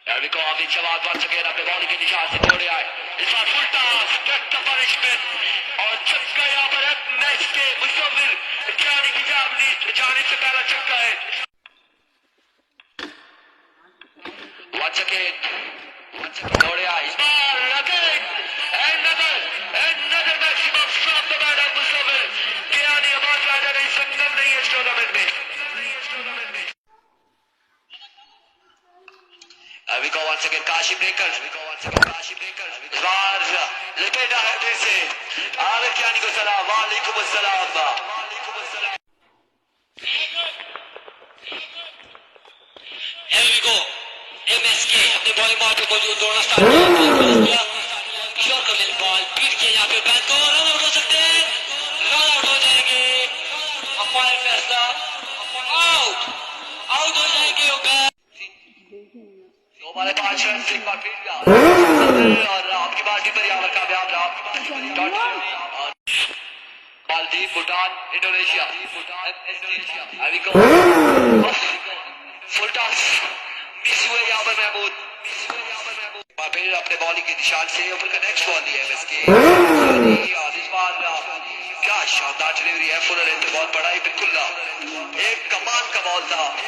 रवि को आगे जवाब once again अपने बॉडी के निशान से तोड़े आए, इस बार full toss, get the punishment और छक्का यहाँ पर है मैच के मुसव्विर जाने की जाने से पहला छक्का है। once again तोड़े आए, इस बार again another maximum from the man of मुसव्विर ज्ञानी आवाज राजा नहीं संगम नहीं है इस टूर्नामेंट में। अभी को once again काशी ब्रेकर, इस बार लपेटा है फिर से आमिर कियानी को सलाम, वालेकुम अस्सलाम। Here we go, MSK अपने बॉलिंग मार्क पे मौजूद दौड़ना स्टार्ट किया, किशोर को मिल बॉल पीट के यहाँ पे बैट को रन आउट हो सकते हैं, रन आउट हो जाएंगे, अंपायर फैसला आउट हो जाएंगे वो बैट। हमारे 5 रन से एक बार फिर और आपकी बाजी पर यहाँ पर कामयाब रहा मालदीव, भूटान, इंडोनेशिया। अभी को फुल टॉस मिस हुए यहाँ पर महमूद, फिर अपने बॉलिंग के निशान से ऊपर का नेक्स्ट बॉल लिया MSK और इस बार क्या शानदार डिलीवरी है, फुल लेंथ बहुत बड़ा ही बिल्कुल एक कमाल का बॉल था।